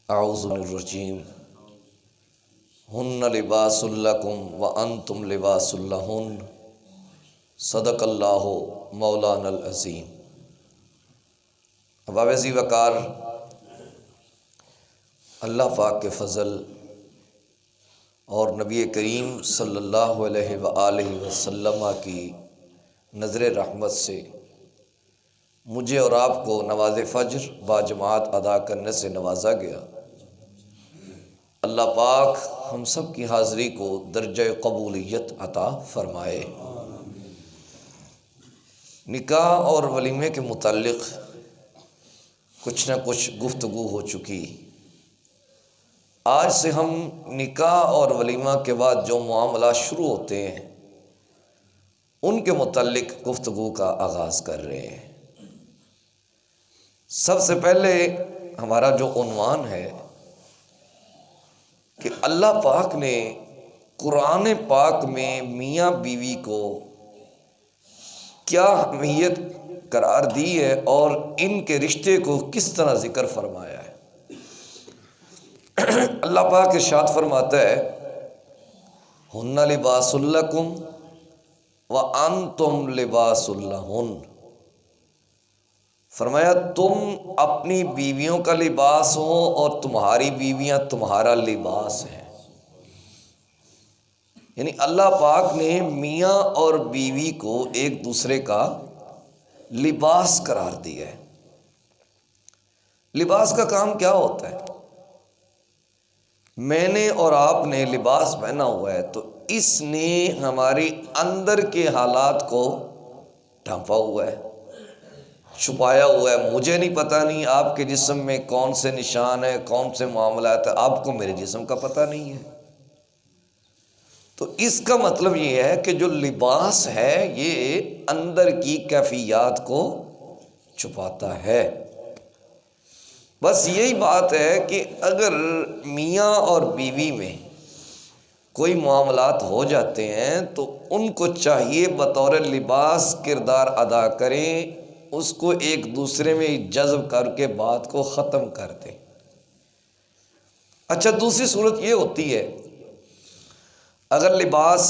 اعوذ من الرجیم ہن لباس لکم وانتم لباس لہن صدق اللہ مولانا العظیم۔ احباب عزیز وقار، اللہ پاک کے فضل اور نبی کریم صلی اللہ علیہ وآلہ وسلم کی نظر رحمت سے مجھے اور آپ کو نماز فجر باجماعت ادا کرنے سے نوازا گیا۔ اللہ پاک ہم سب کی حاضری کو درجہ قبولیت عطا فرمائے۔ نکاح اور ولیمے کے متعلق کچھ نہ کچھ گفتگو ہو چکی۔ آج سے ہم نکاح اور ولیمہ کے بعد جو معاملات شروع ہوتے ہیں ان کے متعلق گفتگو کا آغاز کر رہے ہیں۔ سب سے پہلے ہمارا جو عنوان ہے کہ اللہ پاک نے قرآن پاک میں میاں بیوی کو کیا اہمیت قرار دی ہے اور ان کے رشتے کو کس طرح ذکر فرمایا ہے۔ اللہ پاک ارشاد فرماتا ہے ہن لباس لکم وانتم لباس لہن، فرمایا تم اپنی بیویوں کا لباس ہو اور تمہاری بیویاں تمہارا لباس ہیں۔ یعنی اللہ پاک نے میاں اور بیوی کو ایک دوسرے کا لباس قرار دیا ہے۔ لباس کا کام کیا ہوتا ہے؟ میں نے اور آپ نے لباس پہنا ہوا ہے تو اس نے ہماری اندر کے حالات کو ڈھانپا ہوا ہے، چھپایا ہوا ہے۔ مجھے نہیں پتہ نہیں آپ کے جسم میں کون سے نشان ہیں، کون سے معاملات ہیں، آپ کو میرے جسم کا پتہ نہیں ہے۔ تو اس کا مطلب یہ ہے کہ جو لباس ہے یہ اندر کی کیفیات کو چھپاتا ہے۔ بس یہی بات ہے کہ اگر میاں اور بیوی میں کوئی معاملات ہو جاتے ہیں تو ان کو چاہیے بطور لباس کردار ادا کریں، اس کو ایک دوسرے میں جذب کر کے بات کو ختم کر دیں۔ اچھا، دوسری صورت یہ ہوتی ہے اگر لباس،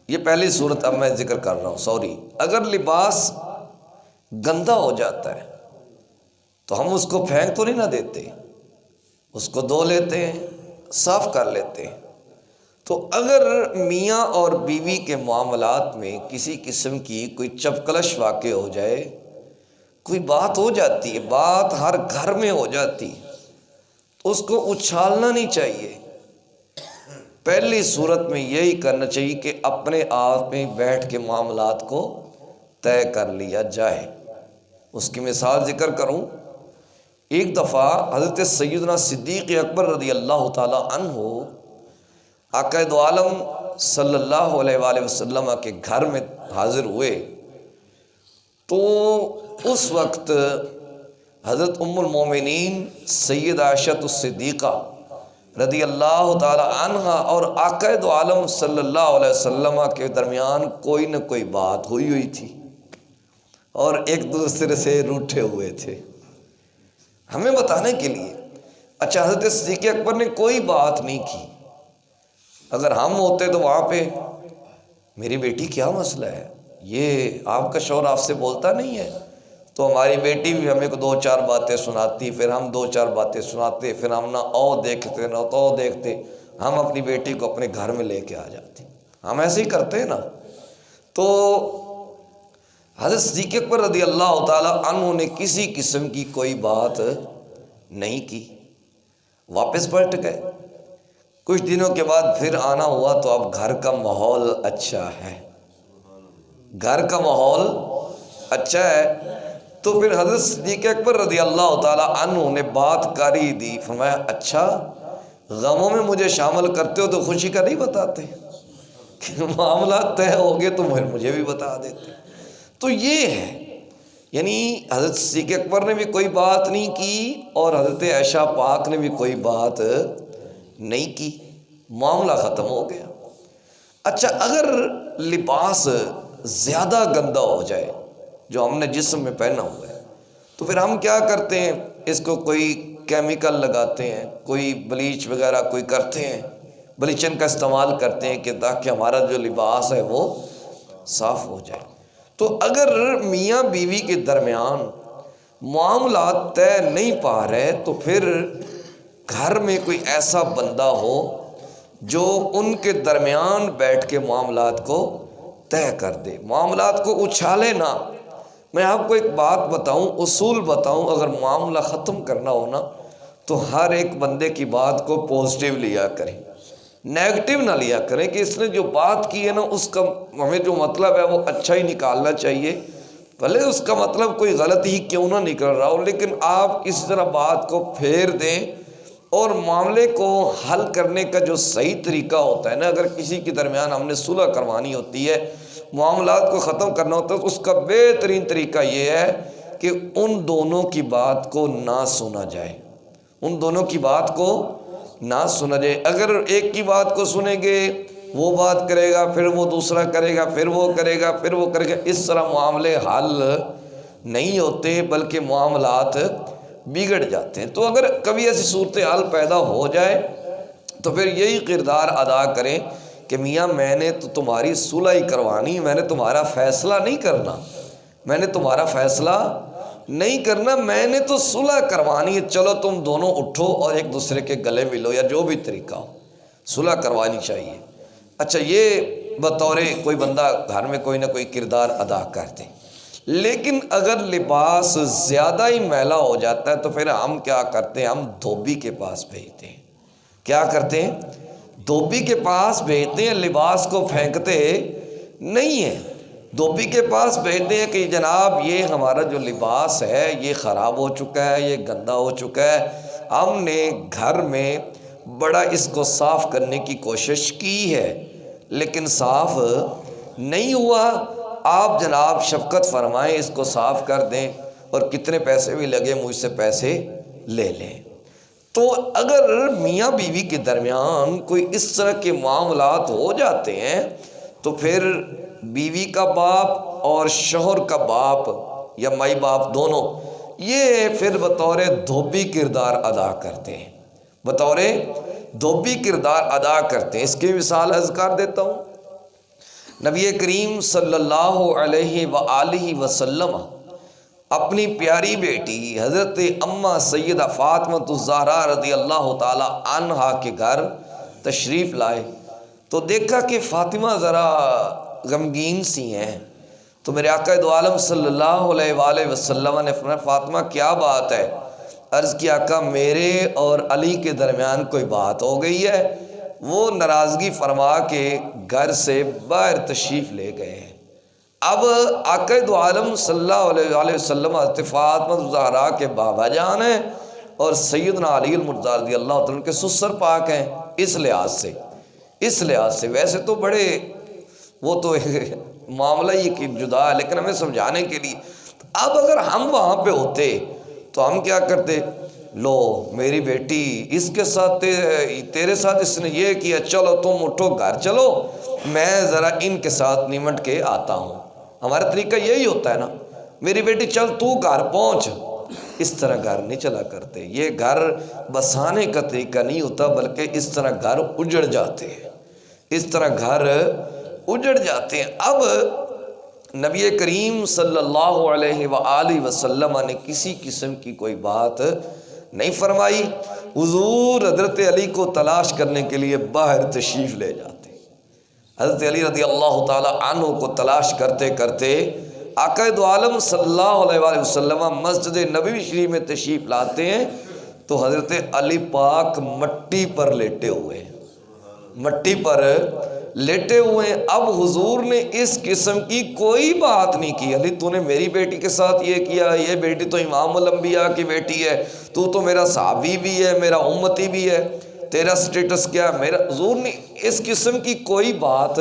یہ پہلی صورت اب میں ذکر کر رہا ہوں، اگر لباس گندا ہو جاتا ہے تو ہم اس کو پھینک تو نہیں نہ دیتے، اس کو دھو لیتے ہیں، صاف کر لیتے ہیں۔ تو اگر میاں اور بیوی کے معاملات میں کسی قسم کی کوئی چپکلش واقع ہو جائے، کوئی بات ہو جاتی ہے، بات ہر گھر میں ہو جاتی ہے، تو اس کو اچھالنا نہیں چاہیے۔ پہلی صورت میں یہی کرنا چاہیے کہ اپنے آپ میں بیٹھ کے معاملات کو طے کر لیا جائے۔ اس کی مثال ذکر کروں، ایک دفعہ حضرت سیدنا صدیق اکبر رضی اللہ تعالی عنہ آقا دو عالم صلی اللہ علیہ وآلہ وسلم کے گھر میں حاضر ہوئے تو اس وقت حضرت ام المومنین سید عائشہ الصدیقہ رضی اللہ تعالی عنہ اور آقا دو عالم صلی اللہ علیہ وسلم کے درمیان کوئی نہ کوئی بات ہوئی تھی اور ایک دوسرے سے روٹھے ہوئے تھے۔ ہمیں بتانے کے لیے، اچھا حضرت صدیق اکبر نے کوئی بات نہیں کی، اگر ہم ہوتے تو وہاں پہ میری بیٹی کیا مسئلہ ہے، یہ آپ کا شوہر آپ سے بولتا نہیں ہے، تو ہماری بیٹی بھی ہمیں کو دو چار باتیں سناتی، پھر ہم دو چار باتیں سناتے، پھر ہم نہ او دیکھتے نہ تو دیکھتے، ہم اپنی بیٹی کو اپنے گھر میں لے کے آ جاتے۔ ہم ایسے ہی کرتے ہیں نا۔ تو حضرت صدیق اکبر رضی اللہ تعالیٰ عنہ نے کسی قسم کی کوئی بات نہیں کی، واپس پلٹ گئے۔ کچھ دنوں کے بعد پھر آنا ہوا تو اب گھر کا ماحول اچھا ہے، گھر کا ماحول اچھا ہے، تو پھر حضرت صدیق اکبر رضی اللہ تعالیٰ عنہ نے بات کاری دی، فرمایا اچھا غموں میں مجھے شامل کرتے ہو تو خوشی کا نہیں بتاتے، کہ معاملات طے ہو گئے تو مجھے بھی بتا دیتے۔ تو یہ ہے، یعنی حضرت صدیق اکبر نے بھی کوئی بات نہیں کی اور حضرت عائشہ پاک نے بھی کوئی بات نہیں کی، معاملہ ختم ہو گیا۔ اچھا، اگر لباس زیادہ گندا ہو جائے جو ہم نے جسم میں پہنا ہوا ہے تو پھر ہم کیا کرتے ہیں، اس کو کوئی کیمیکل لگاتے ہیں، کوئی بلیچ وغیرہ کوئی کرتے ہیں، بلیچن کا استعمال کرتے ہیں کہ تاکہ ہمارا جو لباس ہے وہ صاف ہو جائے۔ تو اگر میاں بیوی کے درمیان معاملات طے نہیں پا رہے تو پھر گھر میں کوئی ایسا بندہ ہو جو ان کے درمیان بیٹھ کے معاملات کو طے کر دے، معاملات کو اچھالے نہ۔ میں آپ کو ایک بات بتاؤں، اصول بتاؤں، اگر معاملہ ختم کرنا ہو نا تو ہر ایک بندے کی بات کو پازیٹیو لیا کریں، نیگیٹو نہ لیا کریں کہ اس نے جو بات کی ہے نا اس کا ہمیں جو مطلب ہے وہ اچھا ہی نکالنا چاہیے، بھلے اس کا مطلب کوئی غلط ہی کیوں نہ نکل رہا ہو، لیکن آپ اس طرح بات کو پھیر دیں۔ اور معاملے کو حل کرنے کا جو صحیح طریقہ ہوتا ہے نا، اگر کسی کے درمیان ہم نے صلح کروانی ہوتی ہے، معاملات کو ختم کرنا ہوتا ہے، تو اس کا بہترین طریقہ یہ ہے کہ ان دونوں کی بات کو نہ سنا جائے، ان دونوں کی بات کو نہ سنا جائے۔ اگر ایک کی بات کو سنیں گے، وہ بات کرے گا، پھر وہ دوسرا کرے گا، پھر وہ کرے گا، پھر وہ کرے گا، اس طرح معاملے حل نہیں ہوتے بلکہ معاملات بگڑ جاتے ہیں۔ تو اگر کبھی ایسی صورتحال پیدا ہو جائے تو پھر یہی کردار ادا کریں کہ میاں میں نے تو تمہاری صلح ہی کروانی، میں نے تمہارا فیصلہ نہیں کرنا، میں نے تمہارا فیصلہ نہیں کرنا، میں نے تو صلح کروانی ہے، چلو تم دونوں اٹھو اور ایک دوسرے کے گلے ملو، یا جو بھی طریقہ ہو، صلح کروانی چاہیے۔ اچھا، یہ بطور کوئی بندہ گھر میں کوئی نہ کوئی کردار ادا کرتے۔ لیکن اگر لباس زیادہ ہی میلا ہو جاتا ہے تو پھر ہم کیا کرتے ہیں، ہم دھوبی کے پاس بھیجتے ہیں۔ کیا کرتے ہیں؟ دھوبی کے پاس بھیجتے ہیں، لباس کو پھینکتے نہیں ہیں، دھوبی کے پاس بھیجتے ہیں کہ جناب یہ ہمارا جو لباس ہے یہ خراب ہو چکا ہے، یہ گندا ہو چکا ہے، ہم نے گھر میں بڑا اس کو صاف کرنے کی کوشش کی ہے لیکن صاف نہیں ہوا، آپ جناب شفقت فرمائیں اس کو صاف کر دیں، اور کتنے پیسے بھی لگے مجھ سے پیسے لے لیں۔ تو اگر میاں بیوی کے درمیان کوئی اس طرح کے معاملات ہو جاتے ہیں تو پھر بیوی کا باپ اور شوہر کا باپ یا مائی باپ دونوں یہ پھر بطور دھوبی کردار ادا کرتے ہیں، بطور دھوبی کردار ادا کرتے ہیں۔ اس کی مثال عرض کر دیتا ہوں، نبی کریم صلی اللہ علیہ وآلہ وسلم اپنی پیاری بیٹی حضرت اماں سیدہ فاطمہ الزہرا رضی اللہ تعالی عنہا کے گھر تشریف لائے تو دیکھا کہ فاطمہ ذرا غمگین سی ہیں، تو میرے آقا دو عالم صلی اللہ علیہ وآلہ وسلم نے فرمایا فاطمہ کیا بات ہے؟ عرض کی آقا میرے اور علی کے درمیان کوئی بات ہو گئی ہے، وہ ناراضگی فرما کے گھر سے باہر تشریف لے گئے ہیں۔ اب آقا دو عالم صلی اللہ علیہ وآلہ وسلم حضرت فاطمہ الزہرا کے بابا جان ہیں اور سیدنا علی المرتضیٰ رضی اللہ تعالیٰ کے سسر پاک ہیں، اس لحاظ سے ویسے تو بڑے وہ تو معاملہ ہی کہ جدا ہے، لیکن ہمیں سمجھانے کے لیے اب اگر ہم وہاں پہ ہوتے تو ہم کیا کرتے، لو میری بیٹی اس کے ساتھ تیرے ساتھ اس نے یہ کیا، چلو تم اٹھو گھر چلو، میں ذرا ان کے ساتھ نمٹ کے آتا ہوں۔ ہمارا طریقہ یہی ہوتا ہے نا، میری بیٹی چل تو گھر پہنچ، اس طرح گھر نہیں چلا کرتے، یہ گھر بسانے کا طریقہ نہیں ہوتا بلکہ اس طرح گھر اجڑ جاتے ہیں، اس طرح گھر اجڑ جاتے ہیں۔ اب نبی کریم صلی اللہ علیہ وآلہ وسلم نے کسی قسم کی کوئی بات نہیں فرمائی، حضور حضرت علی کو تلاش کرنے کے لیے باہر تشریف لے جاتے، حضرت علی رضی اللہ تعالی عنہ کو تلاش کرتے کرتے آقا دو عالم صلی اللہ علیہ وآلہ وسلم مسجد نبوی شریف میں تشریف لاتے ہیں تو حضرت علی پاک مٹی پر لیٹے ہوئے ہیں، مٹی پر لیٹے ہوئے ہیں۔ اب حضور نے اس قسم کی کوئی بات نہیں کی، علی تو نے میری بیٹی کے ساتھ یہ کیا، یہ بیٹی تو امام الانبیاء کی بیٹی ہے، تو میرا صحابی بھی ہے، میرا امتی بھی ہے، تیرا سٹیٹس کیا ہے میرا، حضور نے اس قسم کی کوئی بات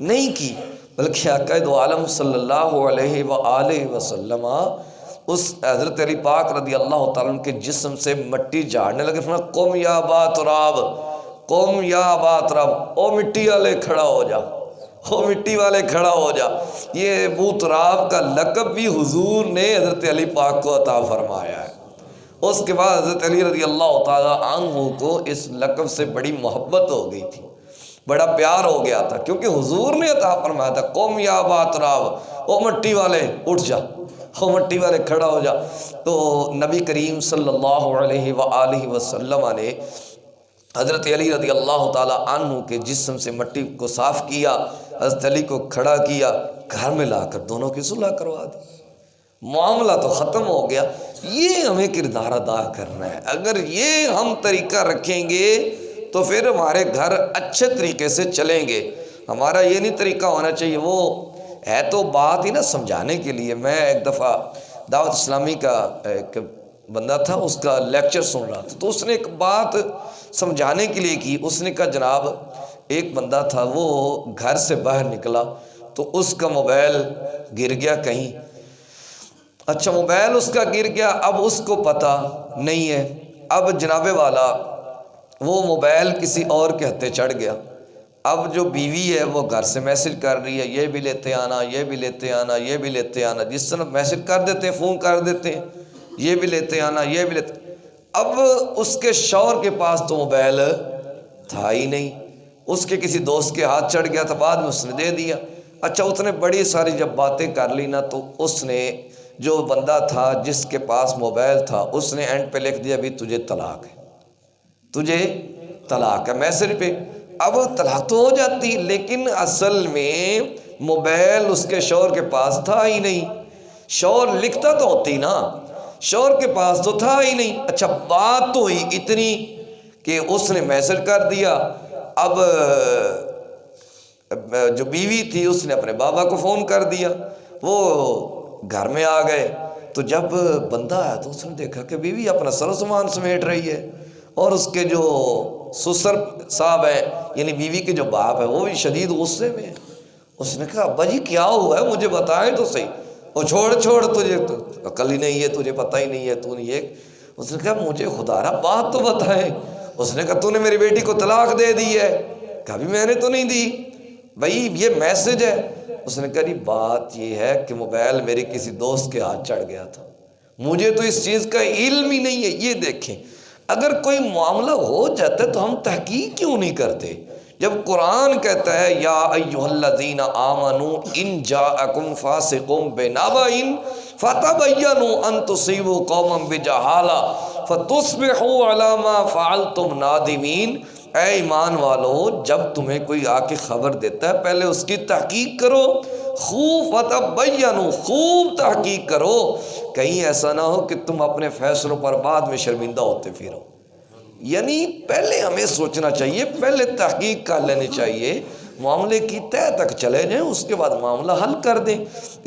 نہیں کی، بلکہ آقا دو عالم صلی اللہ علیہ وآلہ وسلم اس حضرت علی پاک رضی اللہ تعالیٰ عنہ کے جسم سے مٹی جھاڑنے لگے، فرمایا قم یا ابا تراب، قم یا ابا تراب، او مٹی والے کھڑا ہو جا، وہ مٹی والے کھڑا ہو جا، یہ ابو تراب کا لقب بھی حضور نے حضرت علی پاک کو عطا فرمایا ہے۔ اس کے بعد حضرت علی رضی اللہ تعالیٰ عنہ کو اس لقب سے بڑی محبت ہو گئی تھی، بڑا پیار ہو گیا تھا، کیونکہ حضور نے عطا فرمایا تھا قوم یا ابا تراب، او مٹی والے اٹھ جا، او مٹی والے کھڑا ہو جا۔ تو نبی کریم صلی اللہ علیہ وآلہ وسلم نے حضرت علی رضی اللہ تعالیٰ عنہ کے جسم سے مٹی کو صاف کیا، حضرت علی کو کھڑا کیا، گھر میں لا کر دونوں کی صلح کروا دی، معاملہ تو ختم ہو گیا۔ یہ ہمیں کردار ادا کرنا ہے، اگر یہ ہم طریقہ رکھیں گے تو پھر ہمارے گھر اچھے طریقے سے چلیں گے۔ ہمارا یہ نہیں طریقہ ہونا چاہیے، وہ ہے تو بات ہی نا سمجھانے کے لیے۔ میں ایک دفعہ دعوت اسلامی کا ایک بندہ تھا، اس کا لیکچر سن رہا تھا، تو اس نے ایک بات سمجھانے کے لیے کی۔ اس نے کہا جناب ایک بندہ تھا، وہ گھر سے باہر نکلا تو اس کا موبائل گر گیا کہیں۔ اچھا موبائل اس کا گر گیا، اب اس کو پتہ نہیں ہے، اب جناب والا وہ موبائل کسی اور کے ہتھے چڑھ گیا۔ اب جو بیوی ہے وہ گھر سے میسج کر رہی ہے، یہ بھی لیتے آنا، یہ بھی لیتے آنا، یہ بھی لیتے آنا، جس طرح میسج کر دیتے ہیں، فون کر دیتے ہیں، یہ بھی لیتے آنا، یہ بھی لیتے۔ اب اس کے شوہر کے پاس تو موبائل تھا ہی نہیں، اس کے کسی دوست کے ہاتھ چڑھ گیا تھا، بعد میں اس نے دے دیا۔ اچھا اس نے بڑی ساری جب باتیں کر لی نا، تو اس نے جو بندہ تھا جس کے پاس موبائل تھا، اس نے اینڈ پہ لکھ دیا بھی تجھے طلاق ہے، تجھے طلاق ہے، میسج پہ۔ اب طلاق تو ہو جاتی، لیکن اصل میں موبائل اس کے شوہر کے پاس تھا ہی نہیں، شوہر لکھتا تو ہوتی نا، شوہر کے پاس تو تھا ہی نہیں۔ اچھا بات تو ہوئی اتنی کہ اس نے میسج کر دیا، اب جو بیوی تھی اس نے اپنے بابا کو فون کر دیا، وہ گھر میں آ گئے۔ تو جب بندہ آیا تو اس نے دیکھا کہ بیوی اپنا سر و سامان سمیٹ رہی ہے، اور اس کے جو سسر صاحب ہیں یعنی بیوی کے جو باپ ہے وہ بھی شدید غصے میں ہے۔ اس نے کہا ابا جی کیا ہوا ہے، مجھے بتائیں تو صحیح۔ وہ چھوڑ تجھے تو عقل ہی نہیں ہے، تجھے پتہ ہی نہیں ہے، تو نہیں ہے۔ اس نے کہا مجھے خدا را بات تو بتائیں۔ اس نے کہا تو نے میری بیٹی کو طلاق دے دی ہے۔ کہا بھی میں نے تو نہیں دی بھائی، یہ میسج ہے۔ اس نے کہا جی بات یہ ہے کہ موبائل میرے کسی دوست کے ہاتھ چڑھ گیا تھا، مجھے تو اس چیز کا علم ہی نہیں ہے۔ یہ دیکھیں اگر کوئی معاملہ ہو جاتا ہے تو ہم تحقیق کیوں نہیں کرتے؟ جب قرآن کہتا ہے یا ایھا الذین آمنوا ان جاءکم فاسق بنبأ فتبینوا ان تصیبوا قوما بجہالہ فتصبحوا علی ما فعلتم نادمین۔ اے ایمان والو، جب تمہیں کوئی آ کے خبر دیتا ہے پہلے اس کی تحقیق کرو، خوب فتبینوا، خوب تحقیق کرو، کہیں ایسا نہ ہو کہ تم اپنے فیصلوں پر بعد میں شرمندہ ہوتے پھرو۔ یعنی پہلے ہمیں سوچنا چاہیے، پہلے تحقیق کر لینی چاہیے، معاملے کی تہہ تک چلے جائیں، اس کے بعد معاملہ حل کر دیں۔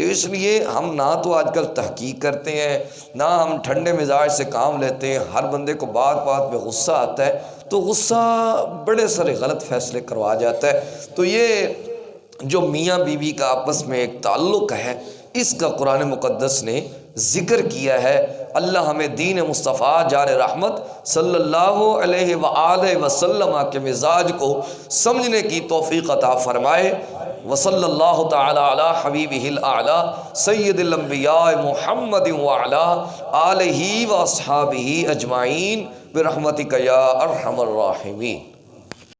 اس لیے ہم نہ تو آج کل تحقیق کرتے ہیں، نہ ہم ٹھنڈے مزاج سے کام لیتے ہیں۔ ہر بندے کو بات بات پہ غصہ آتا ہے تو غصہ بڑے سارے غلط فیصلے کروا جاتا ہے۔ تو یہ جو میاں بیوی کا آپس میں ایک تعلق ہے، اس کا قرآن مقدس نے ذکر کیا ہے۔ اللہ ہمیں دین مصطفیٰ جار رحمت صلی اللہ علیہ وآلہ وسلم کے مزاج کو سمجھنے کی توفیق عطا فرمائے۔ وصلی اللہ تعالی علی حبیبہ الاعلی سید الانبیاء محمد وعلی آلہ واصحابہ اجمعین برحمتک یا ارحم الراحمین۔